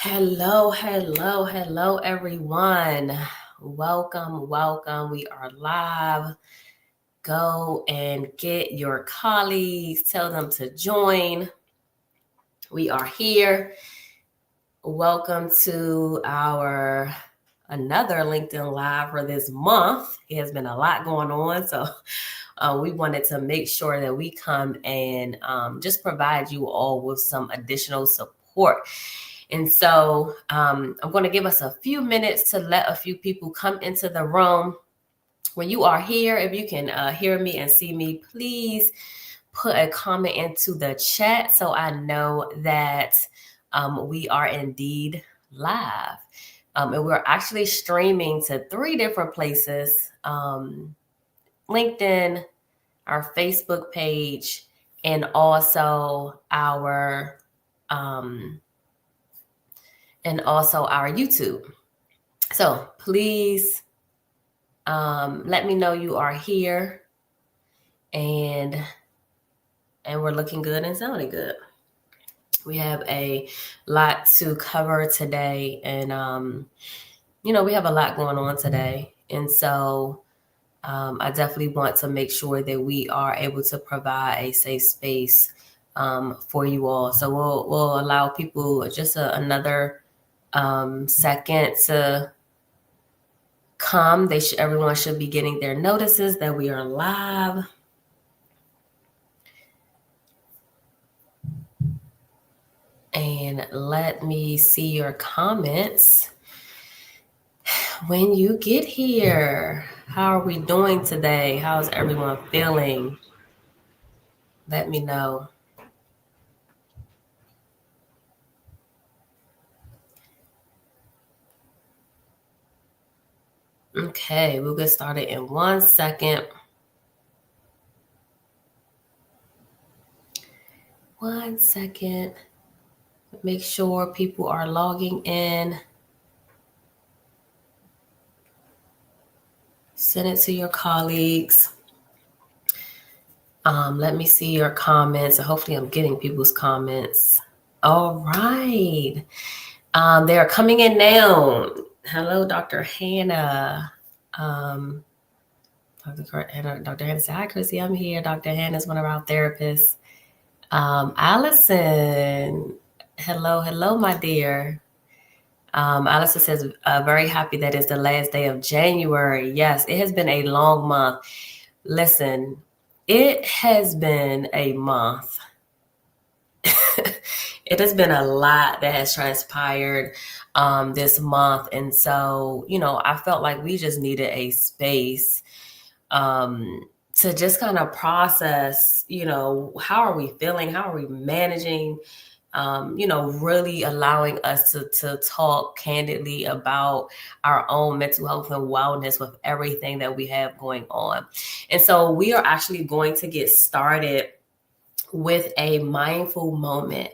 Hello, everyone. Welcome. We are live. Go and get your colleagues, tell them to join. We are here. Welcome to our another LinkedIn Live for this month. It has been a lot going on, so we wanted to make sure that we come and just provide you all with some additional support. And so I'm going to give us a few minutes to let a few people come into the room. When you are here, if you can hear me and see me, please put a comment into the chat so I know that we are indeed live. And we're actually streaming to 3 different places, LinkedIn, our Facebook page, and also our YouTube. So please let me know you are here, and we're looking good and sounding good. We have a lot to cover today, and we have a lot going on today, and so I definitely want to make sure that we are able to provide a safe space for you all. So we'll allow people just another second to come. Everyone should be getting their notices that we are live. And let me see your comments when you get here. How are we doing today? How's everyone feeling? Let me know. Okay, we'll get started in 1 second. 1 second. Make sure people are logging in. Send it to your colleagues. Let me see your comments. Hopefully I'm getting people's comments. All right. They are coming in now. Hello, Dr. Hannah. Dr. Hannah said, hi, Chrissy, I'm here. Dr. Hannah is one of our therapists. Allison, hello, my dear. Allison says, very happy that it's the last day of January. Yes, it has been a long month. Listen, it has been a month. It has been a lot that has transpired this month. And so, I felt like we just needed a space to just kind of process, how are we feeling? How are we managing? Really allowing us to talk candidly about our own mental health and wellness with everything that we have going on. And so we are actually going to get started with a mindful moment.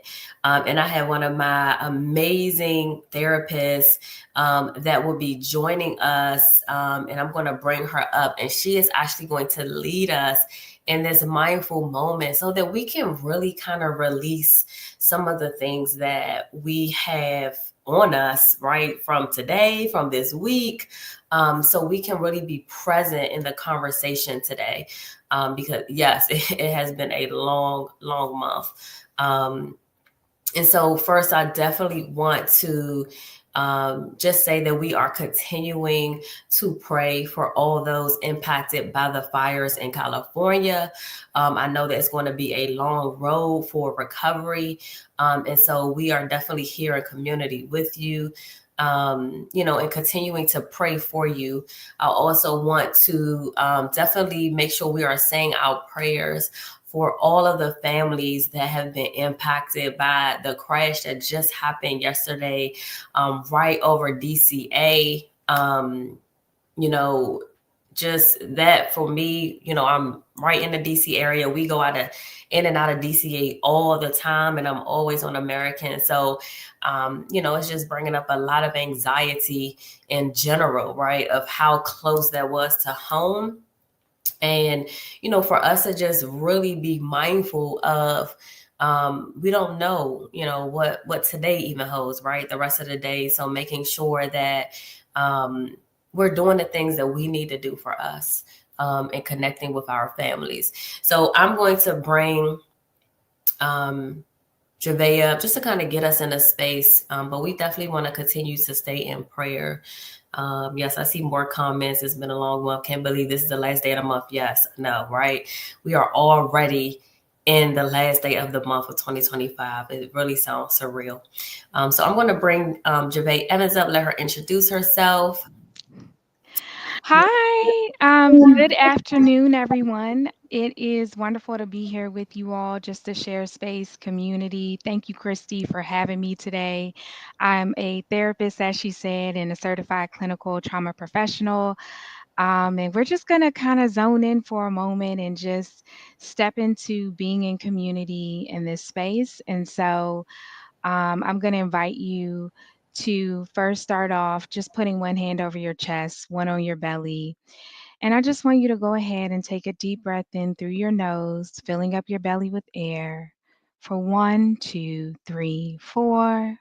And I have one of my amazing therapists that will be joining us, and I'm going to bring her up, and she is actually going to lead us in this mindful moment so that we can really kind of release some of the things that we have on us, right, from today, from this week, so we can really be present in the conversation today. Because yes, it has been a long month. And so first, I definitely want to just say that we are continuing to pray for all those impacted by the fires in California. I know that it's going to be a long road for recovery. And so we are definitely here in community with you. And continuing to pray for you. I also want to definitely make sure we are saying our prayers for all of the families that have been impacted by the crash that just happened yesterday, right over DCA. Just that for me, I'm right in the DC area. We go in and out of DCA all the time, and I'm always on American. So, it's just bringing up a lot of anxiety in general, right? Of how close that was to home. And, for us to just really be mindful of we don't know, what today even holds, right? The rest of the day. So making sure that we're doing the things that we need to do for us, and connecting with our families. So I'm going to bring Javea up just to kind of get us in a space. But we definitely want to continue to stay in prayer. Yes, I see more comments. It's been a long month. Can't believe this is the last day of the month. Yes, no, right? We are already in the last day of the month of 2025. It really sounds surreal. So I'm going to bring Javea Evans up, let her introduce herself. Hi, good afternoon, everyone. It is wonderful to be here with you all just to share space, community. Thank you, Christy, for having me today. I'm a therapist, as she said, and a certified clinical trauma professional. And we're just going to kind of zone in for a moment and just step into being in community in this space. And so I'm going to invite you to first start off just putting one hand over your chest, one on your belly. And I just want you to go ahead and take a deep breath in through your nose, filling up your belly with air for 1, 2, 3, 4.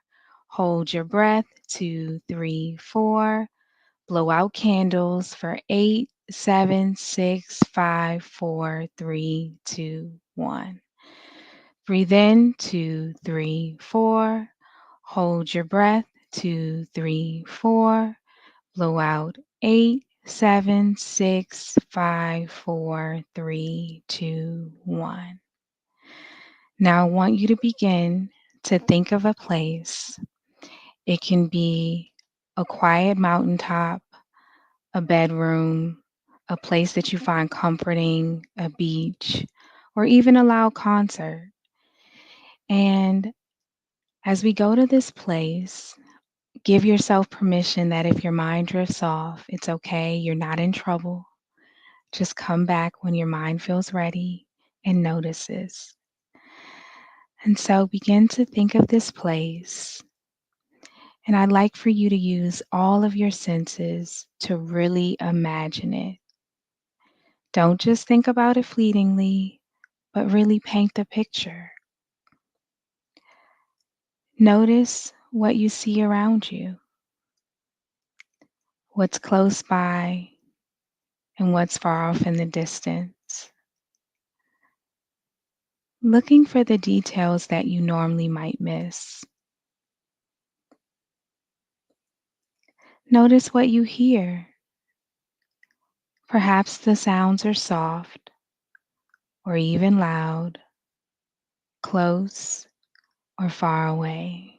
Hold your breath, 2, 3, 4. Blow out candles for 8, 7, 6, 5, 4, 3, 2, 1. Breathe in, 2, 3, 4. Hold your breath, 2, 3, 4. Blow out 8, 7, 6, 5, 4, 3, 2, 1. Now I want you to begin to think of a place. It can be a quiet mountaintop, a bedroom, a place that you find comforting, a beach, or even a loud concert. And as we go to this place, give yourself permission that if your mind drifts off, it's okay. You're not in trouble. Just come back when your mind feels ready and notices. And so begin to think of this place. And I'd like for you to use all of your senses to really imagine it. Don't just think about it fleetingly, but really paint the picture. Notice what you see around you, what's close by, and what's far off in the distance. Looking for the details that you normally might miss. Notice what you hear. Perhaps the sounds are soft or even loud, close or far away.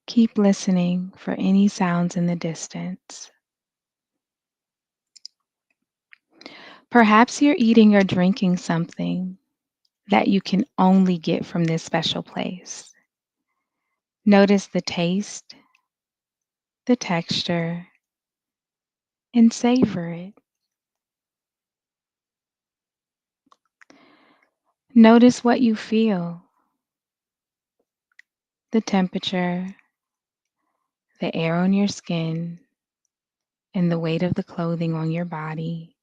Keep listening for any sounds in the distance. Perhaps you're eating or drinking something that you can only get from this special place. Notice the taste, the texture, and savor it. Notice what you feel, the temperature, the air on your skin, and the weight of the clothing on your body,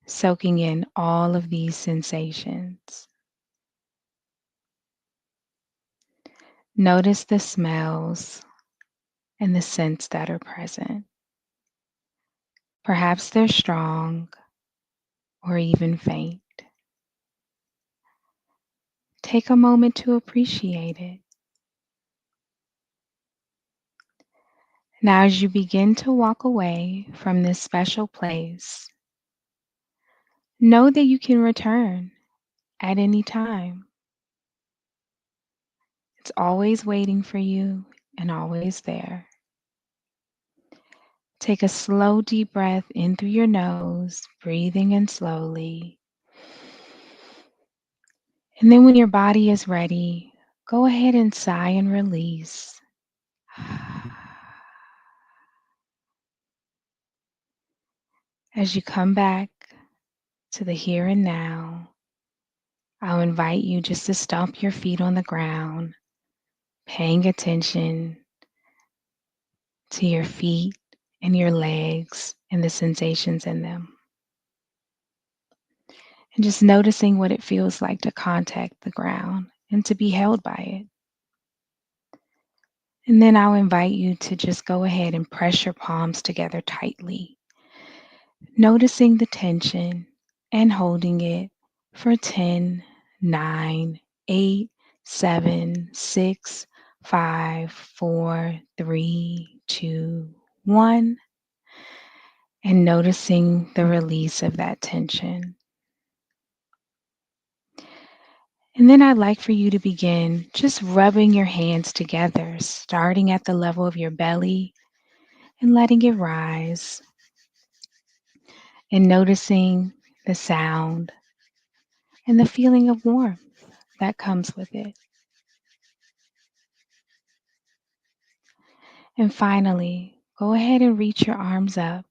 soaking in all of these sensations. Notice the smells and the scents that are present. Perhaps they're strong or even faint. Take a moment to appreciate it. Now, as you begin to walk away from this special place, know that you can return at any time. It's always waiting for you and always there. Take a slow, deep breath in through your nose, breathing in slowly. And then, when your body is ready, go ahead and sigh and release. As you come back to the here and now, I'll invite you just to stomp your feet on the ground, paying attention to your feet and your legs and the sensations in them. and just noticing what it feels like to contact the ground and to be held by it. And then I'll invite you to just go ahead and press your palms together tightly, noticing the tension and holding it for 10, 9, 8, 7, 6, 5, 4, 3, 2, 1, and noticing the release of that tension. And then I'd like for you to begin just rubbing your hands together, starting at the level of your belly and letting it rise, and noticing the sound and the feeling of warmth that comes with it. And finally, go ahead and reach your arms up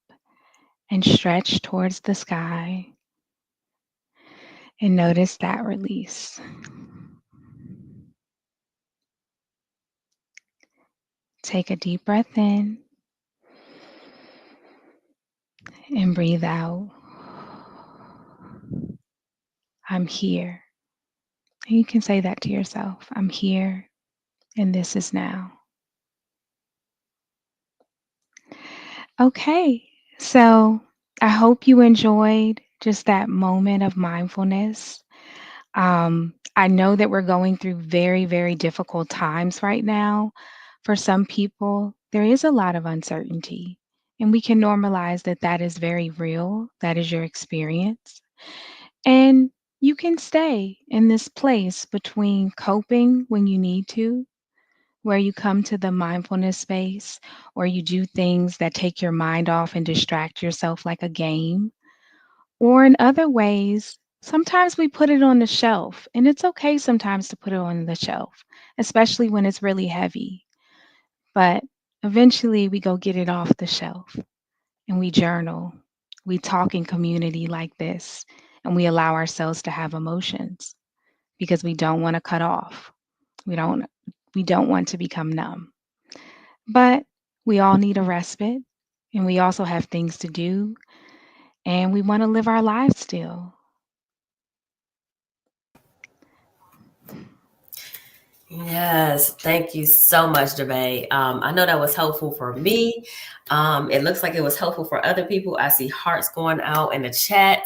and stretch towards the sky and notice that release. Take a deep breath in and breathe out. I'm here. And you can say that to yourself. I'm here and this is now. Okay, so I hope you enjoyed just that moment of mindfulness. I know that we're going through very, very difficult times right now. For some people, there is a lot of uncertainty, and we can normalize that that is very real. That is your experience. And you can stay in this place between coping when you need to, where you come to the mindfulness space, or you do things that take your mind off and distract yourself like a game, or in other ways, sometimes we put it on the shelf, and it's okay sometimes to put it on the shelf, especially when it's really heavy. But eventually we go get it off the shelf and we journal. We talk in community like this, and we allow ourselves to have emotions because we don't want to cut off. We don't we don't want to become numb. But we all need a respite, and we also have things to do, and we want to live our lives still. Yes, thank you so much, Jabay. I know that was helpful for me. It looks like it was helpful for other people. I see hearts going out in the chat.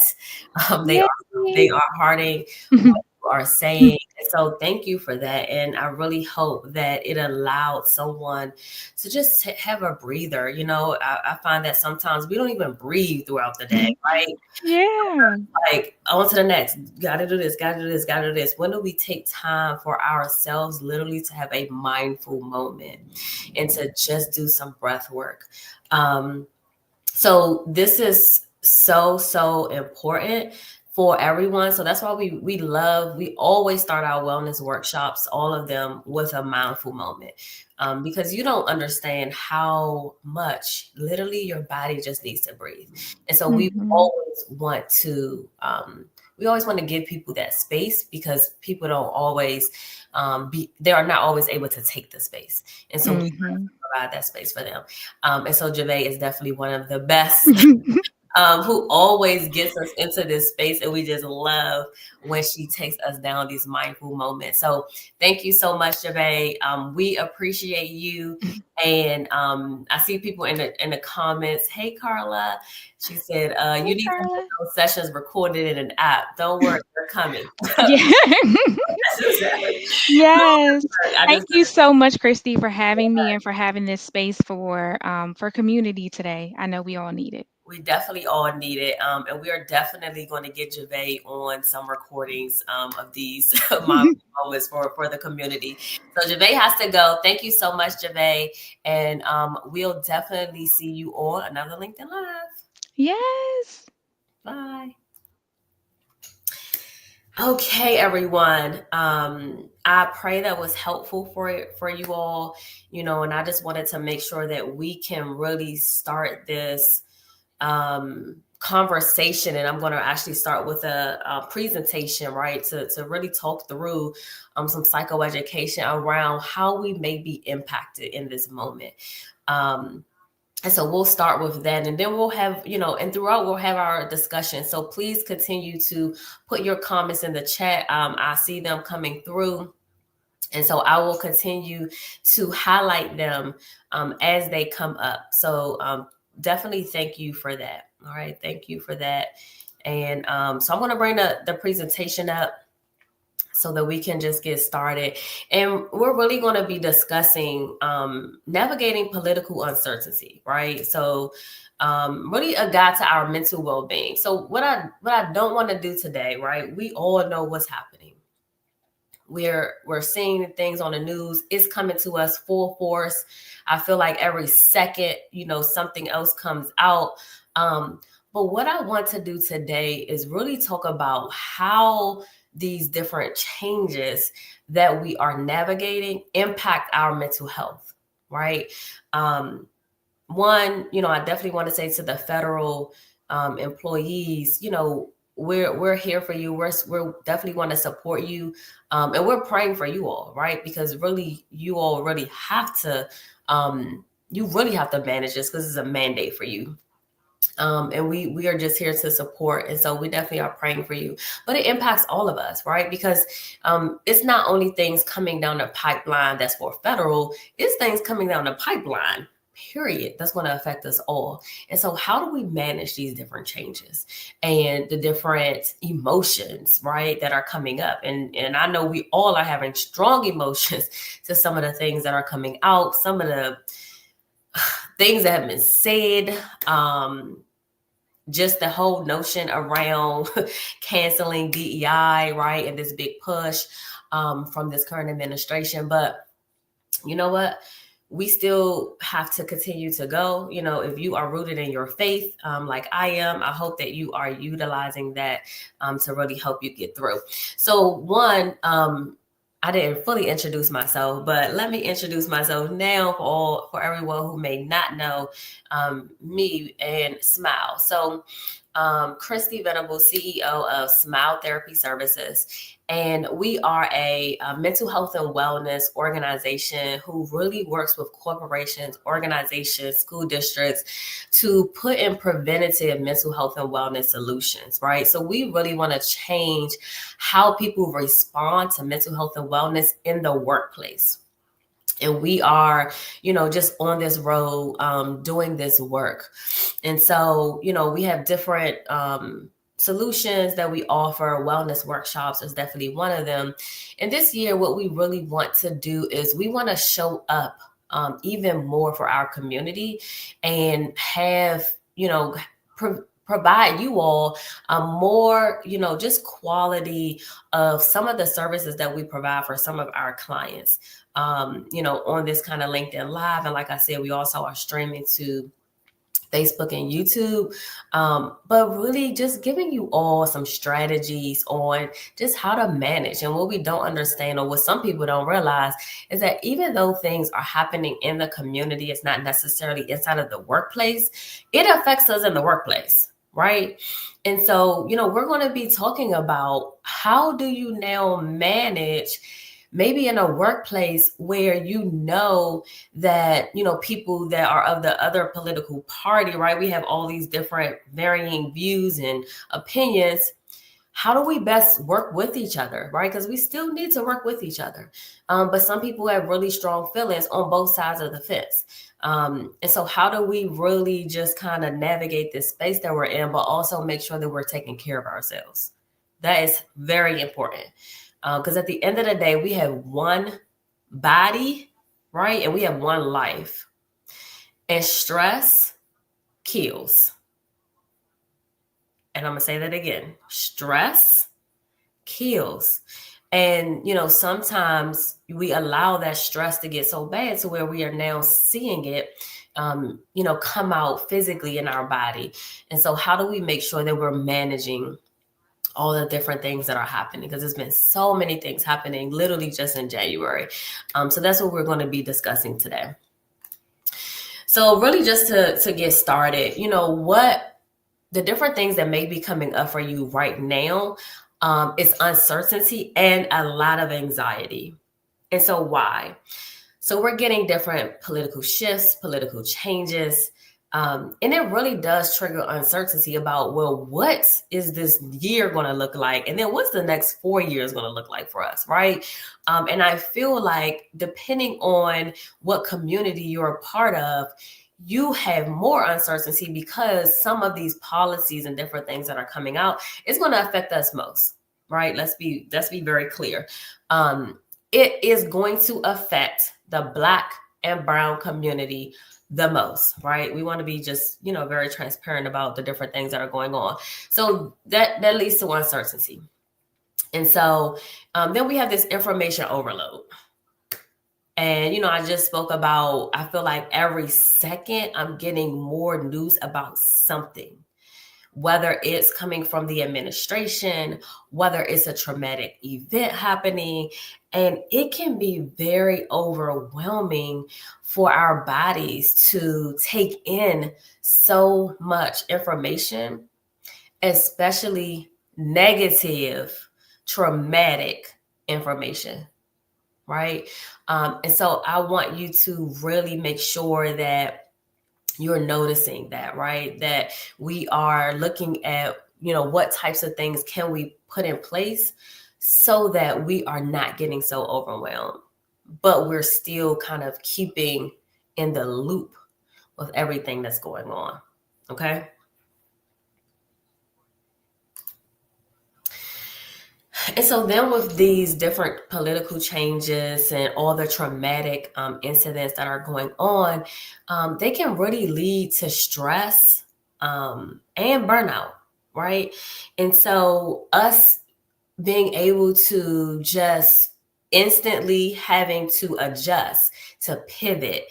They are they Yay. are hearting what you are saying. And so thank you for that. And I really hope that it allowed someone to just have a breather. I find that sometimes we don't even breathe throughout the day, right? Yeah. Like on to the next, gotta do this, gotta do this, gotta do this. When do we take time for ourselves literally to have a mindful moment and to just do some breath work? So this is so important for everyone. So that's why we always start our wellness workshops, all of them, with a mindful moment. Because you don't understand how much literally your body just needs to breathe. And so Mhm. we always want to give people that space, because people don't always they are not always able to take the space. And so we Mhm. provide that space for them. And so Jave is definitely one of the best who always gets us into this space. And we just love when she takes us down these mindful moments. So thank you so much, Jave. We appreciate you. And I see people in the comments. Hey, Carla. She said, Hey, you need to have Carla. those sessions recorded in an app. Don't worry, they're coming. Yeah. Yes. I Thank just you so much, Christy, for having me and for having this space for community today. I know we all need it. We definitely all need it. And we are definitely going to get Jave on some recordings of these moments for the community. So Jave has to go. Thank you so much, Jave. And we'll definitely see you on another LinkedIn Live. Yes. Bye. Okay, everyone. I pray that was helpful for you all, and I just wanted to make sure that we can really start this conversation. And I'm going to actually start with a presentation, right, to really talk through some psychoeducation around how we may be impacted in this moment. Um, And so we'll start with that, and then we'll have, and throughout we'll have our discussion. So please continue to put your comments in the chat. I see them coming through. And so I will continue to highlight them as they come up. So definitely thank you for that. All right. Thank you for that. And so I'm going to bring the presentation up so that we can just get started. And we're really going to be discussing navigating political uncertainty, right? So really a guide to our mental well-being. So what I don't want to do today, right? We all know what's happening. We're seeing things on the news. It's coming to us full force. I feel like every second, something else comes out. But what I want to do today is really talk about how these different changes that we are navigating impact our mental health, right? One, I definitely want to say to the federal employees, we're here for you. We're definitely want to support you, and we're praying for you all, right? Because really, you all really have to, manage this because it's a mandate for you. And we are just here to support, and so we definitely are praying for you. But it impacts all of us, right? Because it's not only things coming down the pipeline that's for federal; it's things coming down the pipeline, period, that's going to affect us all. And so how do we manage these different changes and the different emotions, right, that are coming up? And I know we all are having strong emotions to some of the things that are coming out, some of the things that have been said, just the whole notion around canceling DEI, right, and this big push from this current administration. But you know what? We still have to continue to go. If you are rooted in your faith, like I am, I hope that you are utilizing that to really help you get through. So one, I didn't fully introduce myself, but let me introduce myself now for everyone who may not know me and Smile. So Christy Venable, CEO of Smile Therapy Services. And we are a mental health and wellness organization who really works with corporations, organizations, school districts to put in preventative mental health and wellness solutions, right? So we really want to change how people respond to mental health and wellness in the workplace. And we are, just on this road doing this work. And so, we have different solutions that we offer. Wellness workshops is definitely one of them. And this year, what we really want to do is we want to show up even more for our community and have, provide you all more, just quality of some of the services that we provide for some of our clients, on this kind of LinkedIn Live. And like I said, we also are streaming to Facebook and YouTube, but really just giving you all some strategies on just how to manage. And what we don't understand, or what some people don't realize, is that even though things are happening in the community, it's not necessarily inside of the workplace, it affects us in the workplace, right? And so, we're going to be talking about how do you now manage maybe in a workplace where that, people that are of the other political party, right? We have all these different varying views and opinions. How do we best work with each other, right? Because we still need to work with each other. But some people have really strong feelings on both sides of the fence. And so how do we really just kind of navigate this space that we're in, but also make sure that we're taking care of ourselves? That is very important. Because at the end of the day, we have one body, right? And we have one life. And stress kills. And I'm going to say that again. Stress kills. And, sometimes we allow that stress to get so bad to where we are now seeing it, come out physically in our body. And so how do we make sure that we're managing all the different things that are happening? Because there's been so many things happening literally just in January. So that's what we're going to be discussing today. So really just to get started, what the different things that may be coming up for you right now is uncertainty and a lot of anxiety. And so why? So we're getting different political shifts, political changes, And it really does trigger uncertainty about, well, what is this year going to look like? And then what's the next 4 years going to look like for us, right? And I feel like depending on what community you're a part of, you have more uncertainty because some of these policies and different things that are coming out is going to affect us most, right? Let's be very clear. It is going to affect the Black and brown community the most, right? We want to be just, very transparent about the different things that are going on. So that leads to uncertainty. And so then we have this information overload. And, I just spoke about, I feel like every second I'm getting more news about something, whether it's coming from the administration, whether it's a traumatic event happening. And it can be very overwhelming for our bodies to take in so much information, especially negative, traumatic information, right? And so I want you to really make sure that you're noticing that, right? That we are looking at, what types of things can we put in place so that we are not getting so overwhelmed, but we're still kind of keeping in the loop with everything that's going on. Okay. And so then with these different political changes and all the traumatic incidents that are going on, they can really lead to stress and burnout, right? And so us being able to just instantly having to adjust, to pivot,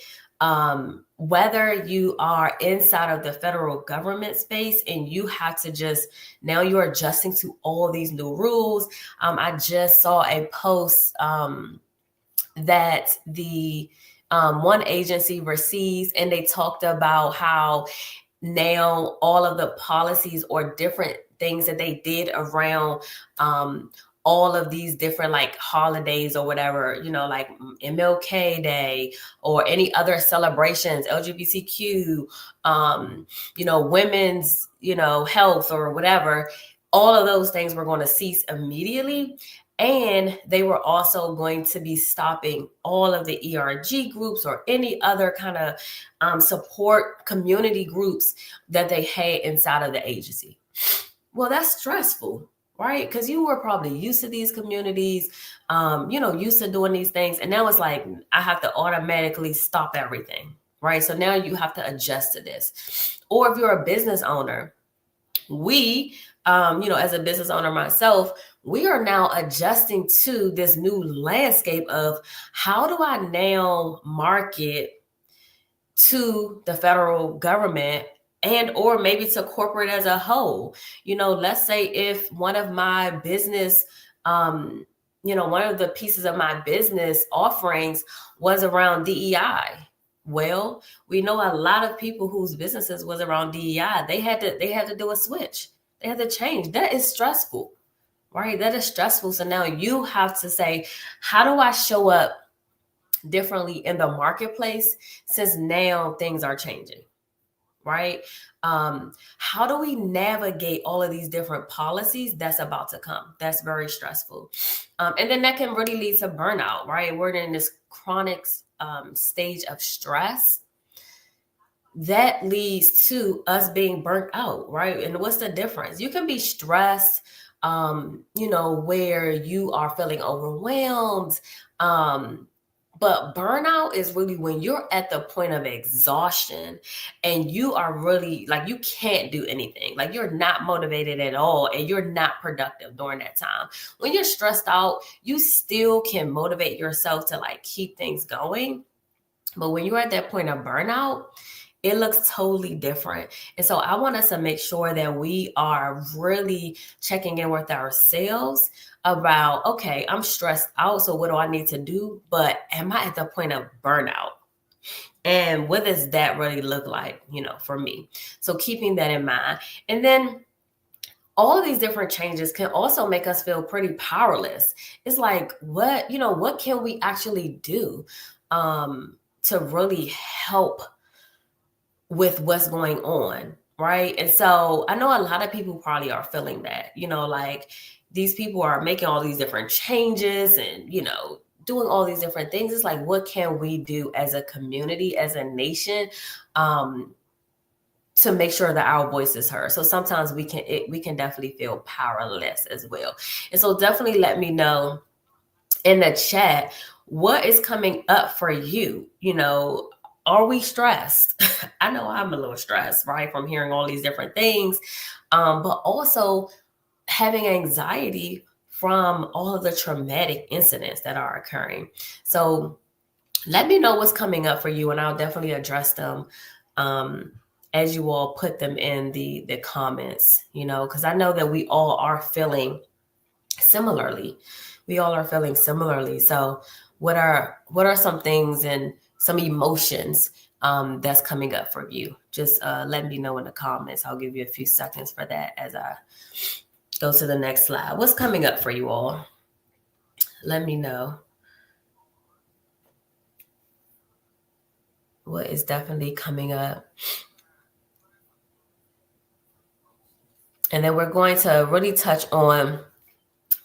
whether you are inside of the federal government space and you have to just, now you're adjusting to all these new rules. I just saw a post that the one agency receives, and they talked about how now all of the policies or different things that they did around all of these different like holidays or whatever, like MLK Day or any other celebrations, LGBTQ, women's, health or whatever, all of those things were going to cease immediately. And they were also going to be stopping all of the ERG groups or any other kind of support community groups that they had inside of the agency. Well, that's stressful, right? Because you were probably used to these communities, used to doing these things. And now it's like, I have to automatically stop everything, right? So now you have to adjust to this. Or if you're a business owner, we, as a business owner myself, we are now adjusting to this new landscape of how do I now market to the federal government and or maybe to corporate as a whole. Let's say if one of my business, one of the pieces of my business offerings was around DEI. Well, we know a lot of people whose businesses was around DEI. They had to do a switch. They had to change. That is stressful, right? That is stressful. So now you have to say, how do I show up differently in the marketplace since now things are changing, right? How do we navigate all of these different policies that's about to come? That's very stressful. And then that can really lead to burnout, right? We're in this chronic stage of stress that leads to us being burnt out, right? And what's the difference? You can be stressed, where you are feeling overwhelmed. But burnout is really when you're at the point of exhaustion and you are really like, you can't do anything. Like you're not motivated at all and you're not productive during that time. When you're stressed out, you still can motivate yourself to like keep things going. But when you're at that point of burnout, it looks totally different. And so I want us to make sure that we are really checking in with ourselves about, okay, I'm stressed out. So what do I need to do? But am I at the point of burnout? And what does that really look like, for me? So keeping that in mind. And then all of these different changes can also make us feel pretty powerless. It's like, what can we actually do to really help with what's going on, right? And so I know a lot of people probably are feeling that, like these people are making all these different changes and, doing all these different things. It's like, what can we do as a community, as a nation, to make sure that our voice is heard? So sometimes we can definitely feel powerless as well. And so definitely let me know in the chat what is coming up for you. Are we stressed? I know I'm a little stressed, right, from hearing all these different things, but also having anxiety from all of the traumatic incidents that are occurring. So let me know what's coming up for you, and I'll definitely address them as you all put them in the comments, because I know that we all are feeling similarly. So what are some things and some emotions that's coming up for you? Just let me know in the comments. I'll give you a few seconds for that as I go to the next slide. What's coming up for you all? Let me know. What is definitely coming up? And then we're going to really touch on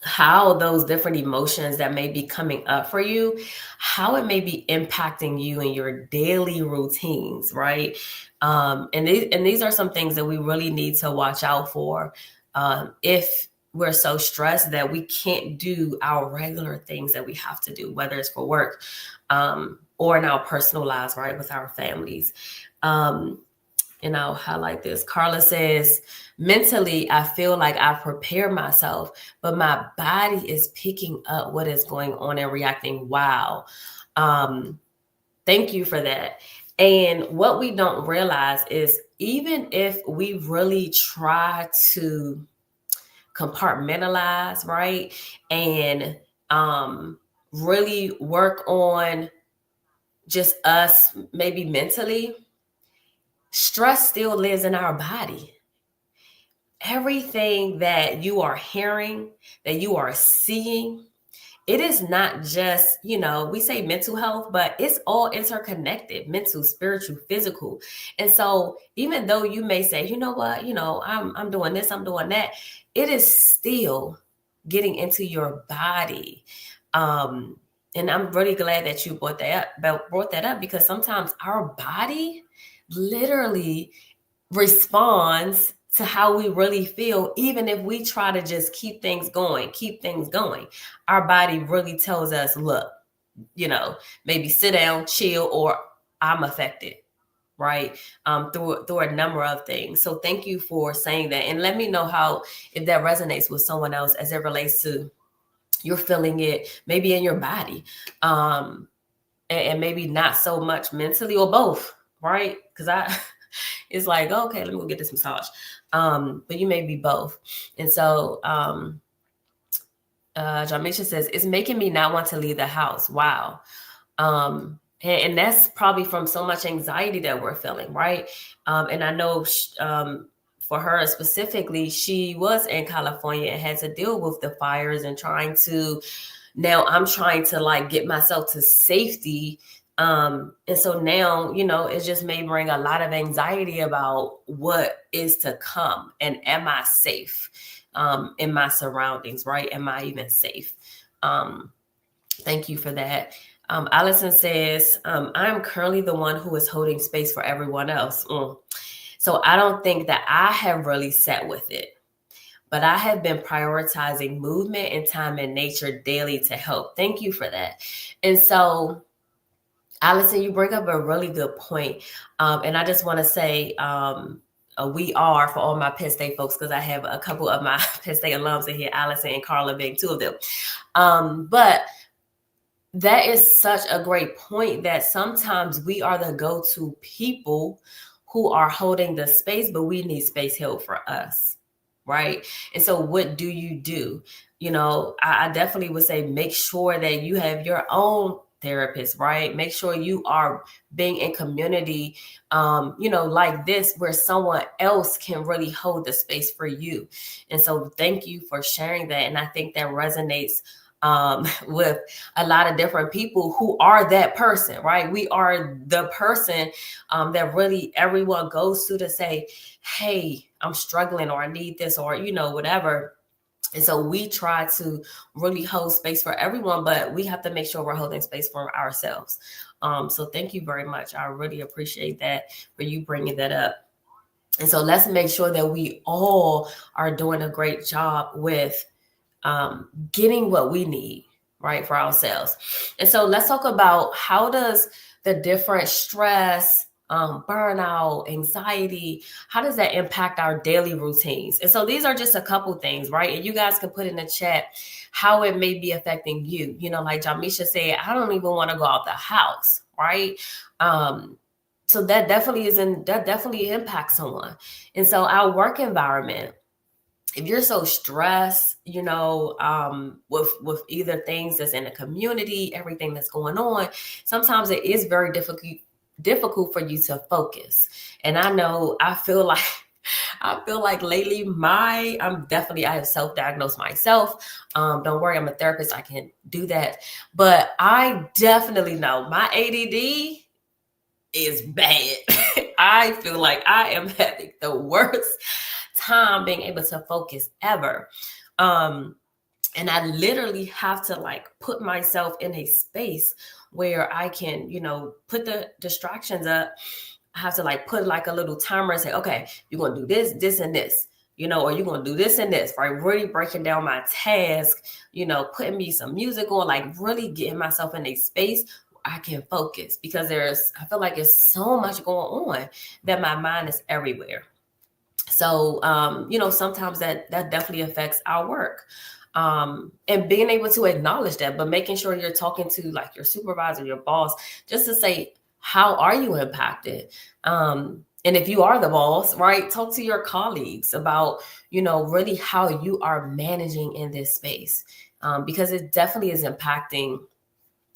how those different emotions that may be coming up for you, how it may be impacting you in your daily routines, right? And these are some things that we really need to watch out for if we're so stressed that we can't do our regular things that we have to do, whether it's for work or in our personal lives, right, with our families. And I'll highlight this. Carla says, mentally, I feel like I've prepared myself, but my body is picking up what is going on and reacting. Wow. Thank you for that. And what we don't realize is even if we really try to compartmentalize, right, and really work on just us maybe mentally, stress still lives in our body. Everything that you are hearing, that you are seeing, it is not just, we say mental health, but it's all interconnected: mental, spiritual, physical. And so even though you may say, you know what, I'm doing this, I'm doing that, it is still getting into your body. And I'm really glad that you brought that up, because sometimes our body literally responds to how we really feel. Even if we try to just keep things going, our body really tells us, look, maybe sit down, chill, or I'm affected, right? Through a number of things. So thank you for saying that. And let me know if that resonates with someone else as it relates to you're feeling it maybe in your body, and maybe not so much mentally, or both, right? Because it's like, okay, let me go get this massage. But you may be both. And so Jamisha says, it's making me not want to leave the house. Wow. And that's probably from so much anxiety that we're feeling, right? And I know for her specifically, she was in California and had to deal with the fires, and now I'm trying to like get myself to safety. And so now, it just may bring a lot of anxiety about what is to come, and am I safe in my surroundings, right? Am I even safe? Thank you for that. Allison says, I'm currently the one who is holding space for everyone else. So I don't think that I have really sat with it, but I have been prioritizing movement and time in nature daily to help. Thank you for that. And so, Allison, you bring up a really good point. And I just want to say, we are, for all my Penn State folks, because I have a couple of my Penn State alums in here, Allison and Carla being two of them. But that is such a great point, that sometimes we are the go-to people who are holding the space, but we need space held for us, right? And so what do you do? I definitely would say, make sure that you have your own therapist, right? Make sure you are being in community, like this, where someone else can really hold the space for you. And so thank you for sharing that. And I think that resonates with a lot of different people who are that person, right? We are the person that really everyone goes to say, hey, I'm struggling, or I need this, or, whatever. And so we try to really hold space for everyone, but we have to make sure we're holding space for ourselves. So thank you very much. I really appreciate that for you bringing that up. And so let's make sure that we all are doing a great job with getting what we need, right, for ourselves. And so let's talk about how does the different stress, burnout, anxiety, how does that impact our daily routines? And so these are just a couple things, right? And you guys can put in the chat how it may be affecting you. Like Jamisha said, I don't even want to go out the house, right? So that definitely impacts someone. And so our work environment, if you're so stressed, with either things that's in the community, everything that's going on, sometimes it is very difficult for you to focus. And I feel like lately I have self-diagnosed myself. Don't worry, I'm a therapist, I can do that. But I definitely know my ADD is bad. I feel like I am having the worst time being able to focus ever. And I literally have to put myself in a space where I can, put the distractions up. I have to put a little timer and say, okay, you're going to do this, this, and this, or you're going to do this and this, right? Really breaking down my task, putting me some music on, really getting myself in a space I can focus, because I feel like there's so much going on that my mind is everywhere. So, sometimes that definitely affects our work. And being able to acknowledge that, but making sure you're talking to your supervisor, your boss, just to say, how are you impacted? And if you are the boss, right, talk to your colleagues about, really how you are managing in this space, because it definitely is impacting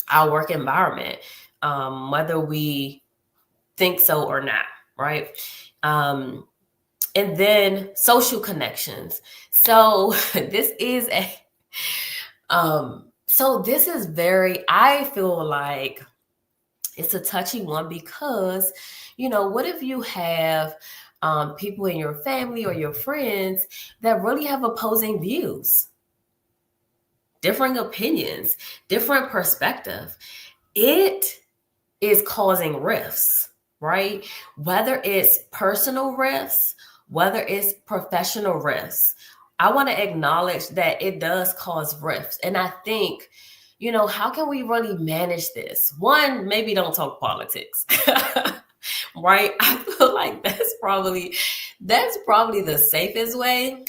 our work environment, whether we think so or not, right? And then social connections. So this is I feel like it's a touchy one, because, what if you have people in your family or your friends that really have opposing views, differing opinions, different perspective? It is causing rifts, right? Whether it's personal rifts, whether it's professional rifts. I want to acknowledge that it does cause rifts. And I think, how can we really manage this? One, maybe don't talk politics. Right? I feel like that's probably the safest way.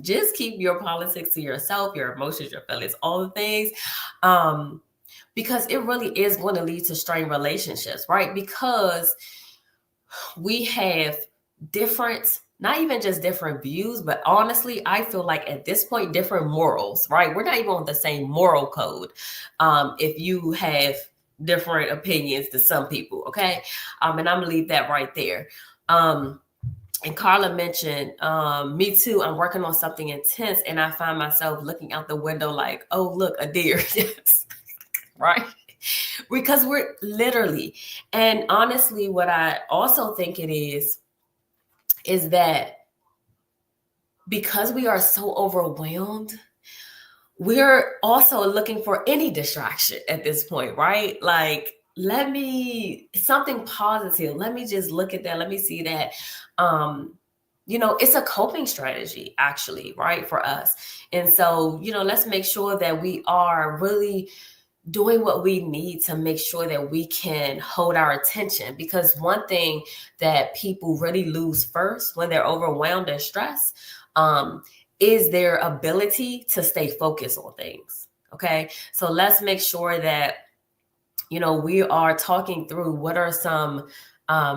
Just keep your politics to yourself, your emotions, your feelings, all the things. Because it really is going to lead to strained relationships, right? Because we have different, not even just different views, but honestly, I feel like at this point, different morals, right? We're not even on the same moral code. If you have different opinions to some people, okay? And I'm gonna leave that right there. And Carla mentioned, me too, I'm working on something intense and I find myself looking out the window like, oh, look, a deer. Yes. Right? Because we're literally, and honestly, what I also think it is that because we are so overwhelmed, we're also looking for any distraction at this point, right? Something positive. Let me just look at that. Let me see that. It's a coping strategy, actually, right, for us. And so, let's make sure that we are really doing what we need to make sure that we can hold our attention. Because one thing that people really lose first when they're overwhelmed and stressed is their ability to stay focused on things. Okay. So let's make sure that, we are talking through what are some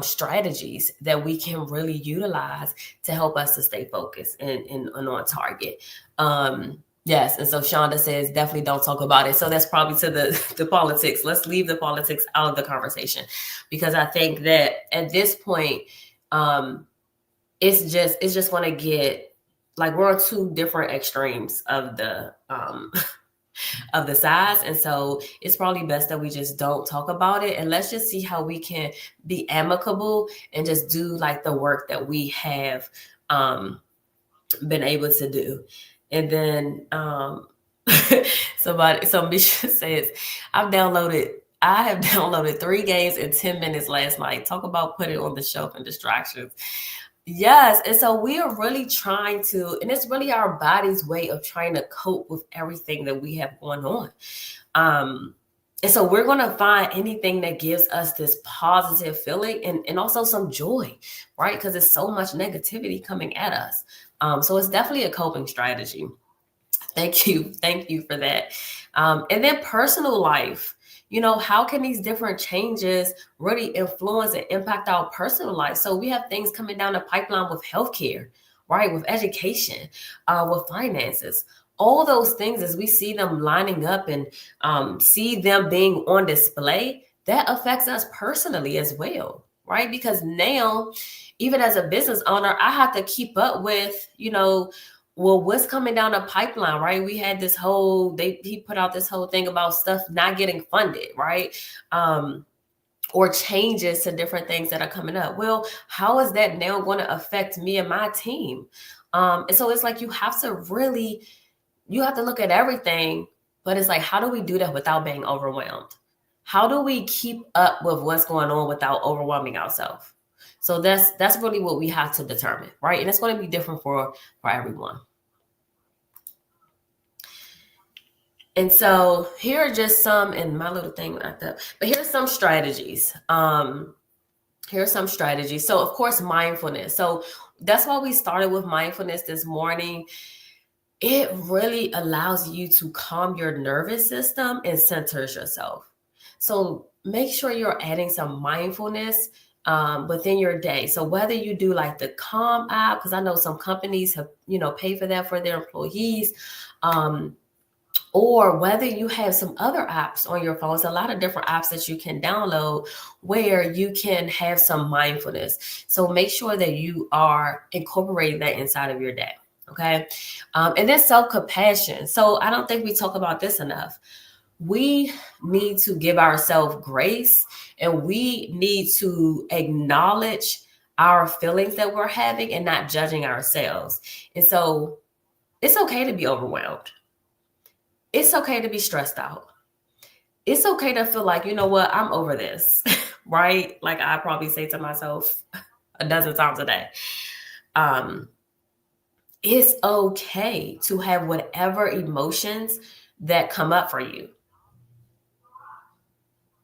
strategies that we can really utilize to help us to stay focused and on target. Yes, and so Shonda says definitely don't talk about it. So that's probably to the politics. Let's leave the politics out of the conversation, because I think that at this point, it's just going to get we're on two different extremes of the of the size. And so it's probably best that we just don't talk about it. And let's just see how we can be amicable and just do like the work that we have been able to do. And then so Misha says, I have downloaded 3 games in 10 minutes last night. Talk about putting on the shelf and distractions. Yes. And so we are really trying to, and it's really our body's way of trying to cope with everything that we have going on. And so we're going to find anything that gives us this positive feeling and also some joy, right? Because there's so much negativity coming at us. So it's definitely a coping strategy. Thank you. Thank you for that. And then personal life. How can these different changes really influence and impact our personal life? So we have things coming down the pipeline with healthcare, right? With education, with finances. All those things, as we see them lining up and see them being on display, that affects us personally as well, right? Because now, even as a business owner, I have to keep up with, well, what's coming down the pipeline, right? We had this he put out this whole thing about stuff not getting funded, right? Or changes to different things that are coming up. Well, how is that now going to affect me and my team? And so it's like you have to look at everything, but it's like, how do we do that without being overwhelmed? How do we keep up with what's going on without overwhelming ourselves? So that's really what we have to determine, right? And it's going to be different for everyone. And so here are just some, and my little thing went up, but here's some strategies. Here's some strategies. So of course, mindfulness. So that's why we started with mindfulness this morning. It really allows you to calm your nervous system and centers yourself. So make sure you're adding some mindfulness within your day. So whether you do like the Calm app, because I know some companies have, paid for that for their employees, or whether you have some other apps on your phone. There's a lot of different apps that you can download where you can have some mindfulness. So make sure that you are incorporating that inside of your day. Okay. And then self-compassion. So I don't think we talk about this enough. We need to give ourselves grace, and we need to acknowledge our feelings that we're having and not judging ourselves. And so it's okay to be overwhelmed. It's okay to be stressed out. It's okay to feel like, you know what, I'm over this, right? Like I probably say to myself a dozen times a day. It's okay to have whatever emotions that come up for you.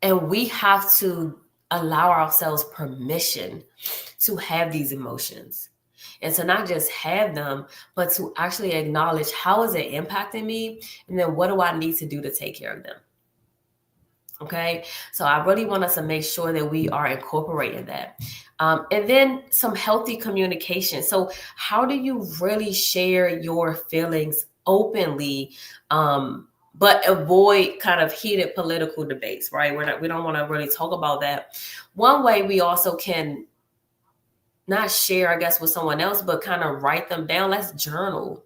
And we have to allow ourselves permission to have these emotions. And to not just have them, but to actually acknowledge, how is it impacting me? And then what do I need to do to take care of them? Okay. So I really want us to make sure that we are incorporating that. And then some healthy communication. So how do you really share your feelings openly, but avoid kind of heated political debates, right? We don't want to really talk about that. One way we also can not share, I guess, with someone else, but kind of write them down. Let's journal.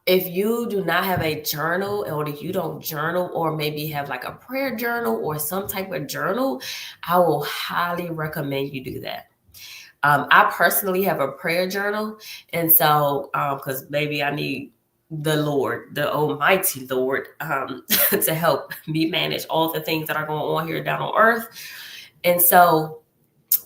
If you do not have a journal, or if you don't journal, or maybe have like a prayer journal or some type of journal, I will highly recommend you do that. I personally have a prayer journal. And so, because maybe I need the Lord, the Almighty Lord, to help me manage all the things that are going on here down on earth. And so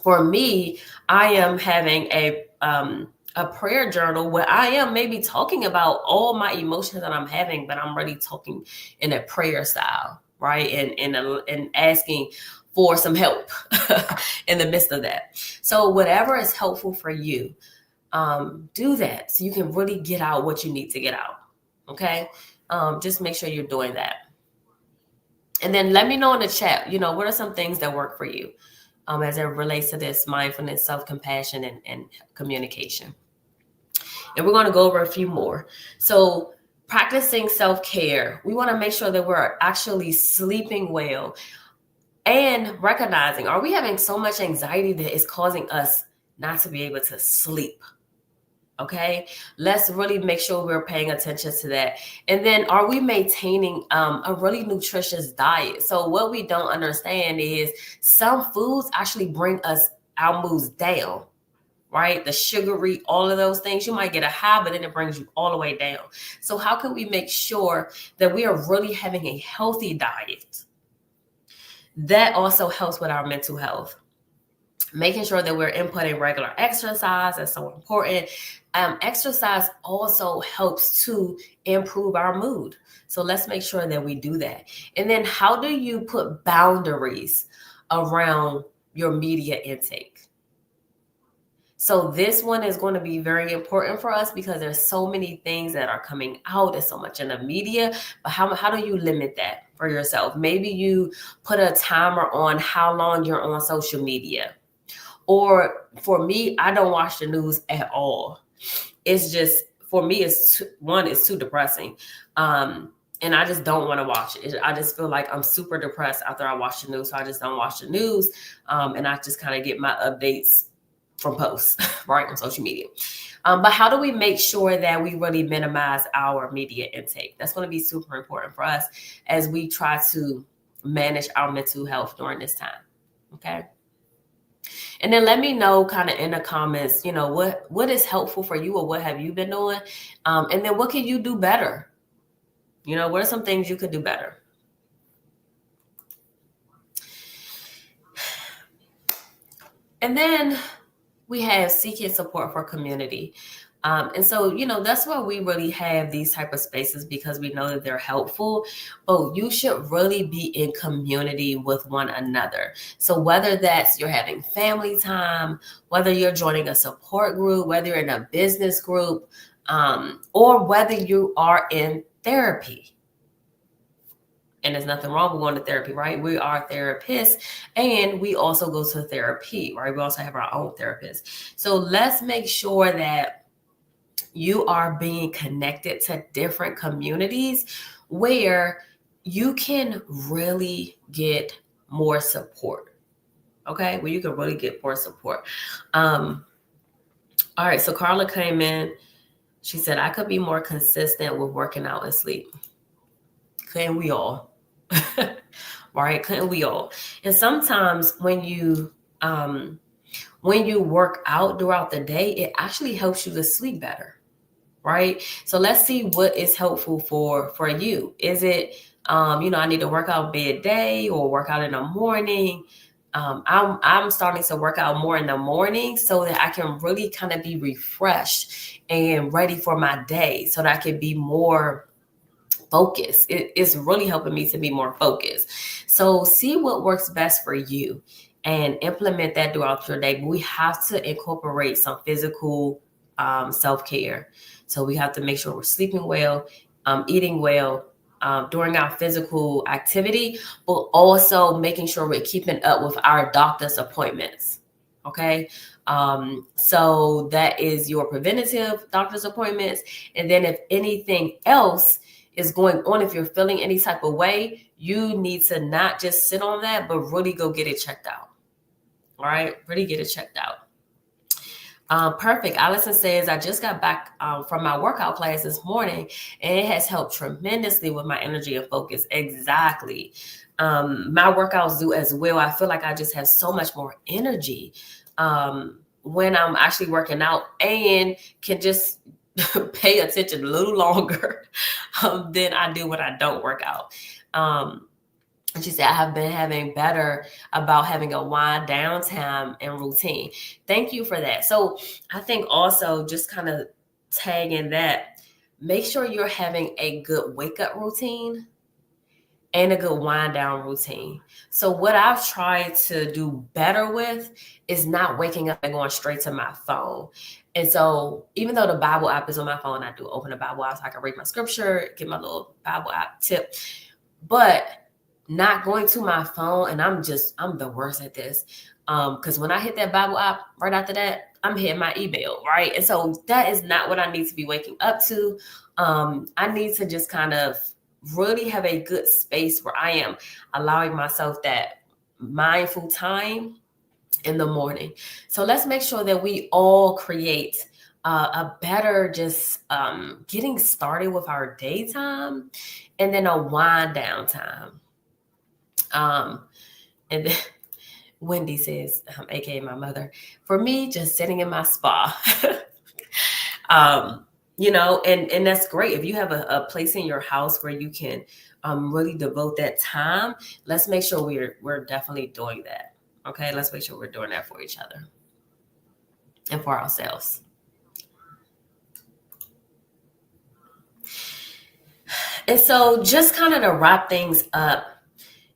for me, I am having a prayer journal where I am maybe talking about all my emotions that I'm having, but I'm really talking in a prayer style, right? And asking for some help in the midst of that. So whatever is helpful for you, do that so you can really get out what you need to get out. Okay. Just make sure you're doing that. And then let me know in the chat, what are some things that work for you as it relates to this mindfulness, self-compassion, and communication. And we're going to go over a few more. So practicing self-care, we want to make sure that we're actually sleeping well and recognizing, are we having so much anxiety that is causing us not to be able to sleep? Okay, let's really make sure we're paying attention to that. And then, are we maintaining a really nutritious diet? So, what we don't understand is some foods actually bring us our moods down, right? The sugary, all of those things, you might get a high, but then it brings you all the way down. So, how can we make sure that we are really having a healthy diet? That also helps with our mental health. Making sure that we're inputting regular exercise is so important. Exercise also helps to improve our mood. So let's make sure that we do that. And then, how do you put boundaries around your media intake? So this one is going to be very important for us because there's so many things that are coming out. There's so much in the media, but how do you limit that for yourself? Maybe you put a timer on how long you're on social media. Or for me, I don't watch the news at all. It's just, for me, it's too depressing. And I just don't want to watch it. I just feel like I'm super depressed after I watch the news. So I just don't watch the news. And I just kind of get my updates from posts, right, on social media. But how do we make sure that we really minimize our media intake? That's going to be super important for us as we try to manage our mental health during this time. Okay. And then let me know kind of in the comments, what is helpful for you or what have you been doing? And then what can you do better? What are some things you could do better? And then we have seeking support for community. And so, that's why we really have these type of spaces, because we know that they're helpful, but you should really be in community with one another. So whether that's you're having family time, whether you're joining a support group, whether you're in a business group, or whether you are in therapy. And there's nothing wrong with going to therapy, right? We are therapists, and we also go to therapy, right? We also have our own therapist. So let's make sure that you are being connected to different communities where you can really get more support. Okay, where you can really get more support. All right, so Carla came in. She said, I could be more consistent with working out and sleep. Couldn't we all? Right? Couldn't we all? And sometimes when you work out throughout the day, it actually helps you to sleep better. Right? So let's see what is helpful for you. Is it, I need to work out midday or work out in the morning? I'm starting to work out more in the morning so that I can really kind of be refreshed and ready for my day, so that I can be more focused. It's really helping me to be more focused. So see what works best for you and implement that throughout your day. But we have to incorporate some physical self-care. So we have to make sure we're sleeping well, eating well during our physical activity, but also making sure we're keeping up with our doctor's appointments. Okay. So that is your preventative doctor's appointments. And then if anything else is going on, if you're feeling any type of way, you need to not just sit on that, but really go get it checked out. All right. Really get it checked out. Perfect. Allison says, I just got back from my workout class this morning, and it has helped tremendously with my energy and focus. Exactly. My workouts do as well. I feel like I just have so much more energy when I'm actually working out, and can just pay attention a little longer than I do when I don't work out. And she said, I have been having better about having a wind down time and routine. Thank you for that. So I think also just kind of tagging that, make sure you're having a good wake up routine and a good wind down routine. So what I've tried to do better with is not waking up and going straight to my phone. And so even though the Bible app is on my phone, I do open the Bible app so I can read my scripture, get my little Bible app tip. But not going to my phone, and I'm the worst at this. Because when I hit that Bible app, right after that, I'm hitting my email, right? And so that is not what I need to be waking up to. I need to just kind of really have a good space where I am allowing myself that mindful time in the morning. So let's make sure that we all create a better just getting started with our daytime, and then a wind down time. And then Wendy says, aka my mother, for me, just sitting in my spa. And that's great. If you have a place in your house where you can really devote that time, let's make sure we're definitely doing that. Okay, let's make sure we're doing that for each other and for ourselves. And so just kind of to wrap things up,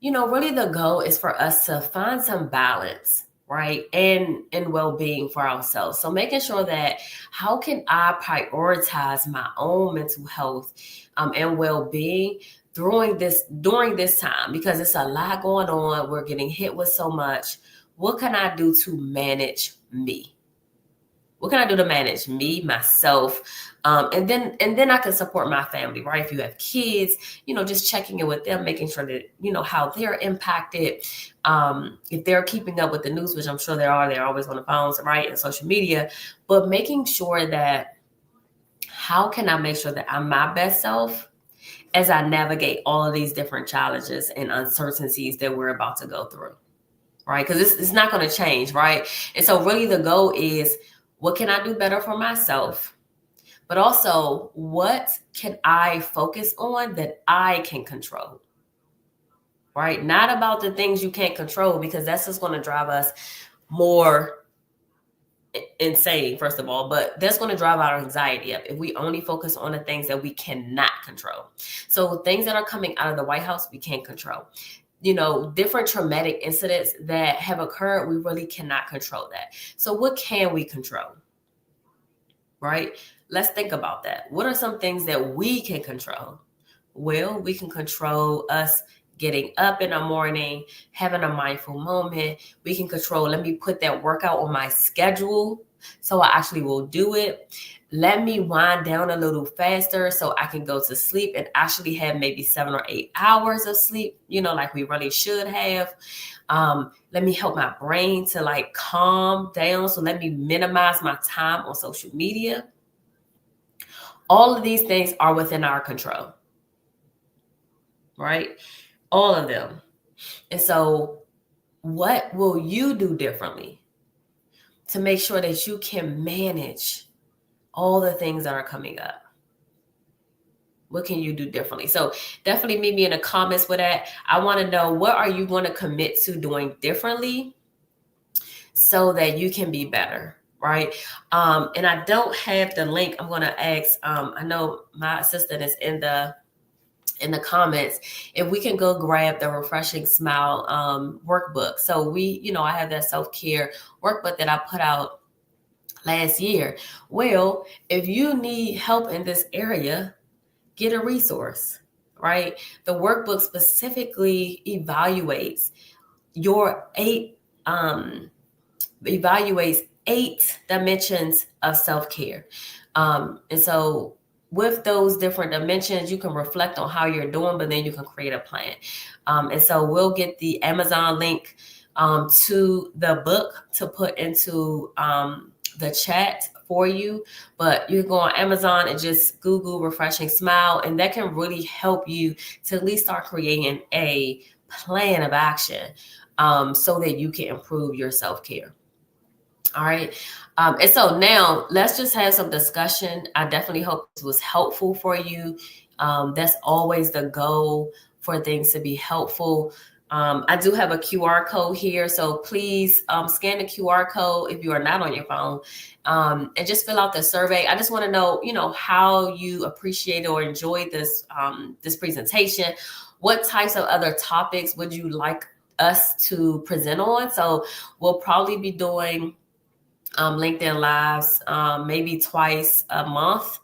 really the goal is for us to find some balance, right? And well-being for ourselves. So making sure that how can I prioritize my own mental health and well-being during this time, because it's a lot going on. We're getting hit with so much. What can I do to manage me? What can I do to manage me, myself? And then I can support my family, right? If you have kids, just checking in with them, making sure that, how they're impacted. If they're keeping up with the news, which I'm sure they are, they're always on the phones, right? And social media, but making sure that how can I make sure that I'm my best self as I navigate all of these different challenges and uncertainties that we're about to go through, right? Because it's not going to change, right? And so really the goal is, what can I do better for myself? But also, what can I focus on that I can control? Right? Not about the things you can't control, because that's just going to drive us more insane, first of all, but that's going to drive our anxiety up if we only focus on the things that we cannot control. So things that are coming out of the White House, we can't control. Different traumatic incidents that have occurred, we really cannot control that. So what can we control? Right? Let's think about that. What are some things that we can control? Well, we can control us getting up in the morning, having a mindful moment. We can control, let me put that workout on my schedule so I actually will do it. Let me wind down a little faster so I can go to sleep and actually have maybe 7 or 8 hours of sleep, like we really should have. Let me help my brain to calm down. So let me minimize my time on social media. All of these things are within our control, right? All of them. And so what will you do differently to make sure that you can manage all the things that are coming up? What can you do differently? So definitely meet me in the comments with that. I want to know, what are you going to commit to doing differently so that you can be better, right? And I don't have the link. I'm going to ask, I know my assistant is in the comments, if we can go grab the Refreshing Smile workbook. So I have that self-care workbook that I put out last year. Well, if you need help in this area, get a resource, right? The workbook specifically evaluates eight dimensions of self-care. And so with those different dimensions, you can reflect on how you're doing, but then you can create a plan. And so we'll get the Amazon link to the book to put into the chat for you. But you can go on Amazon and just Google Refreshing Smile, and that can really help you to at least start creating a plan of action so that you can improve your self-care. All right. And so now let's just have some discussion. I definitely hope this was helpful for you. That's always the goal, for things to be helpful. I do have a QR code here, so please scan the QR code if you are not on your phone, and just fill out the survey. I just want to know, how you appreciate or enjoyed this presentation. What types of other topics would you like us to present on? So we'll probably be doing LinkedIn Lives maybe twice a month.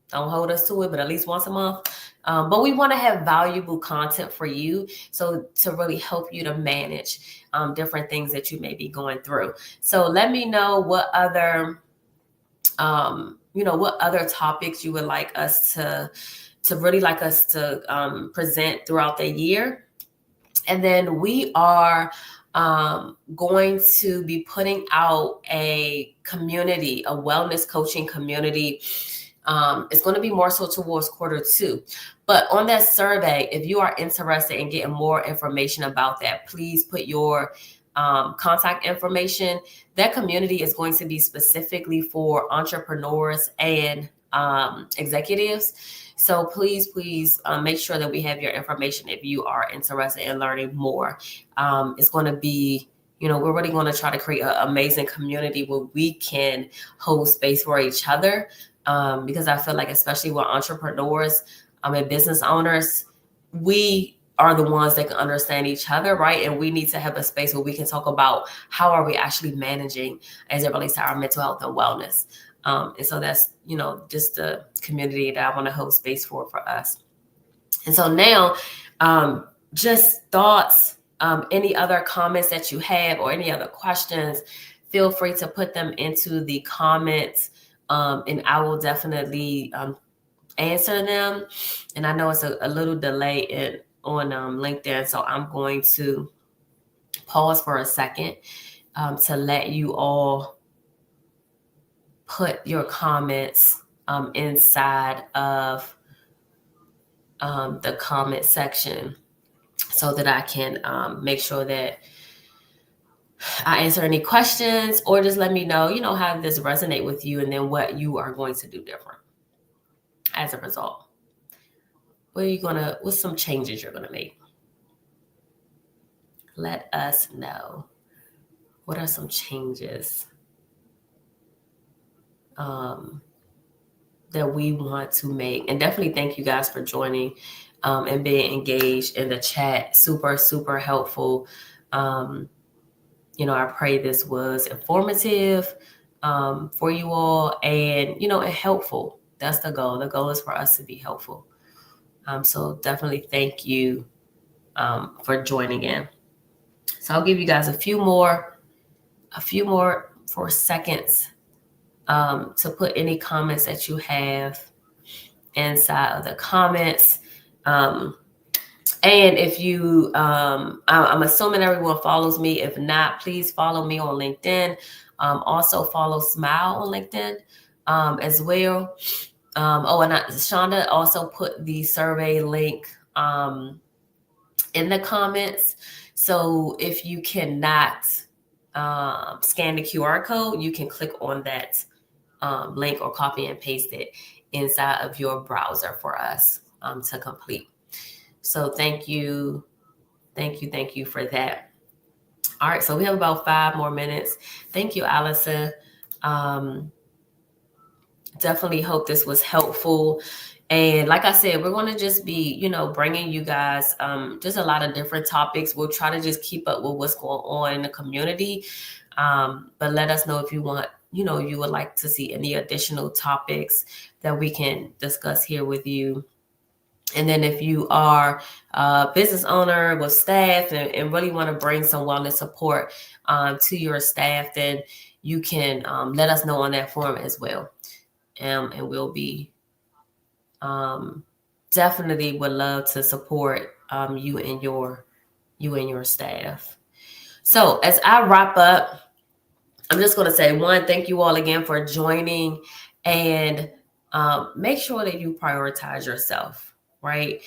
Don't hold us to it, but at least once a month. But we want to have valuable content for you, so to really help you to manage different things that you may be going through. So let me know what other topics you would like us to present throughout the year. And then we are going to be putting out a community, a wellness coaching community. It's going to be more so towards Q2. But on that survey, if you are interested in getting more information about that, please put your contact information. That community is going to be specifically for entrepreneurs and executives. So please make sure that we have your information if you are interested in learning more. It's going to be, we're really going to try to create an amazing community where we can hold space for each other. Because I feel like, especially with entrepreneurs and business owners, we are the ones that can understand each other, right? And we need to have a space where we can talk about how are we actually managing as it relates to our mental health and wellness. And so that's, just the community that I want to hold space for us. And so now, just thoughts, any other comments that you have or any other questions, feel free to put them into the comments. And I will definitely answer them. And I know it's a little delay on LinkedIn, so I'm going to pause for a second to let you all put your comments inside of the comment section so that I can make sure that I answer any questions, or just let me know, how this resonate with you and then what you are going to do different as a result. What's some changes you're going to make? Let us know. What are some changes that we want to make? And definitely thank you guys for joining and being engaged in the chat. Super, super helpful. I pray this was informative for you all and, and helpful. That's the goal. The goal is for us to be helpful. So definitely thank you for joining in. So I'll give you guys a few more for seconds to put any comments that you have inside of the comments. And if you, I'm assuming everyone follows me. If not, please follow me on LinkedIn. Also follow Smile on LinkedIn as well. And Shonda also put the survey link in the comments. So if you cannot scan the QR code, you can click on that link or copy and paste it inside of your browser for us to complete. So thank you for that. All right, so we have about 5 more minutes. Thank you, Allison. Definitely hope this was helpful. And like I said, we're going to just be, bringing you guys just a lot of different topics. We'll try to just keep up with what's going on in the community. But let us know if you want, you would like to see any additional topics that we can discuss here with you. And then if you are a business owner with staff and really want to bring some wellness support to your staff, then you can let us know on that forum as well. And we'll be definitely would love to support you and your staff. So as I wrap up, I'm just going to say, one, thank you all again for joining, and make sure that you prioritize yourself. Right.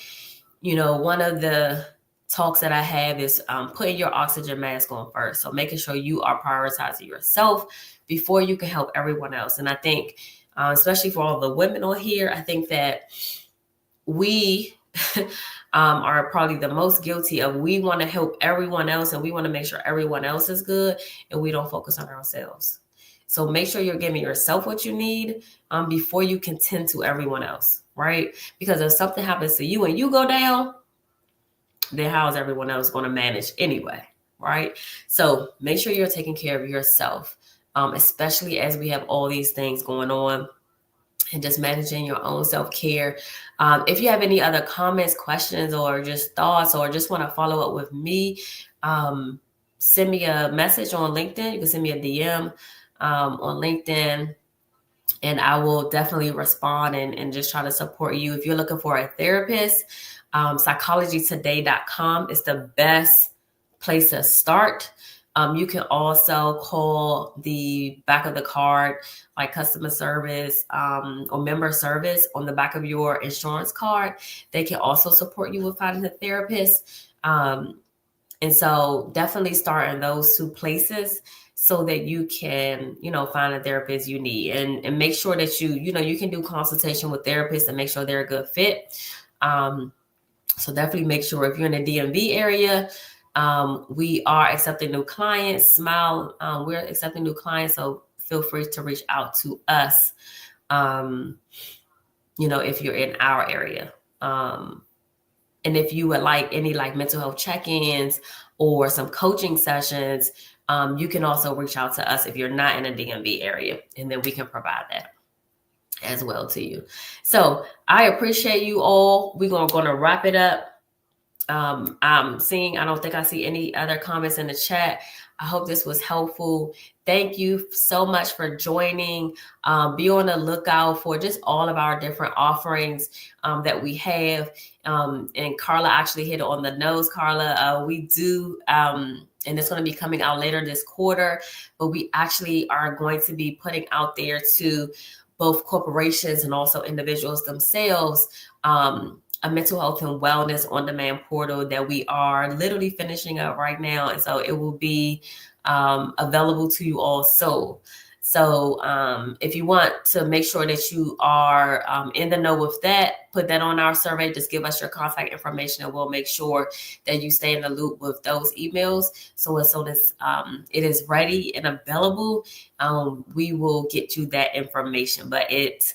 One of the talks that I have is putting your oxygen mask on first. So making sure you are prioritizing yourself before you can help everyone else. And I think, especially for all the women on here, I think that we are probably the most guilty of, we want to help everyone else and we want to make sure everyone else is good, and we don't focus on ourselves. So make sure you're giving yourself what you need before you can tend to everyone else, right? Because if something happens to you and you go down, then how is everyone else going to manage anyway, right? So make sure you're taking care of yourself, especially as we have all these things going on, and just managing your own self-care. If you have any other comments, questions, or just thoughts, or just want to follow up with me, send me a message on LinkedIn. You can send me a DM on LinkedIn, and I will definitely respond and just try to support you. If you're looking for a therapist, psychologytoday.com is the best place to start. You can also call the back of the card, like customer service or member service on the back of your insurance card. They can also support you with finding a therapist. And so definitely start in those two places so that you can, find a therapist you need, and make sure that you can do consultation with therapists and make sure they're a good fit. So definitely make sure if you're in the DMV area, we are accepting new clients. Smile, we're accepting new clients. So feel free to reach out to us, if you're in our area. And if you would like any mental health check-ins or some coaching sessions, you can also reach out to us if you're not in a DMV area, and then we can provide that as well to you. So I appreciate you all. We're going to wrap it up. I don't think I see any other comments in the chat. I hope this was helpful. Thank you so much for joining. Be on the lookout for just all of our different offerings that we have. And Carla actually hit it on the nose, Carla. We do, and it's going to be coming out later this quarter, but we actually are going to be putting out there to both corporations and also individuals themselves, a mental health and wellness on-demand portal that we are literally finishing up right now. And so it will be available to you all soon. So if you want to make sure that you are in the know with that, put that on our survey. Just give us your contact information and we'll make sure that you stay in the loop with those emails. So as soon as it is ready and available, we will get you that information. But it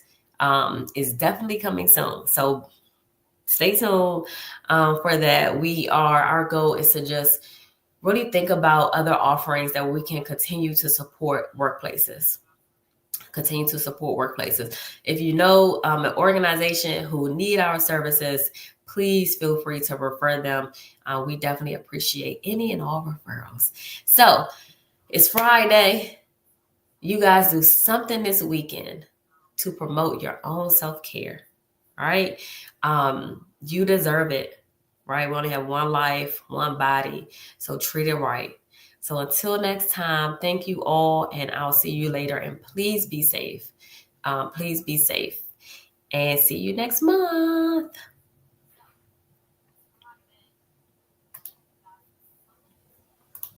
is definitely coming soon. So stay tuned for that. Our goal is to just really think about other offerings that we can continue to support workplaces. If you know an organization who need our services, please feel free to refer them. We definitely appreciate any and all referrals. So it's Friday. You guys do something this weekend to promote your own self-care. All right. You deserve it. Right? We only have one life, one body. So treat it right. So until next time, thank you all, and I'll see you later. And please be safe. And see you next month.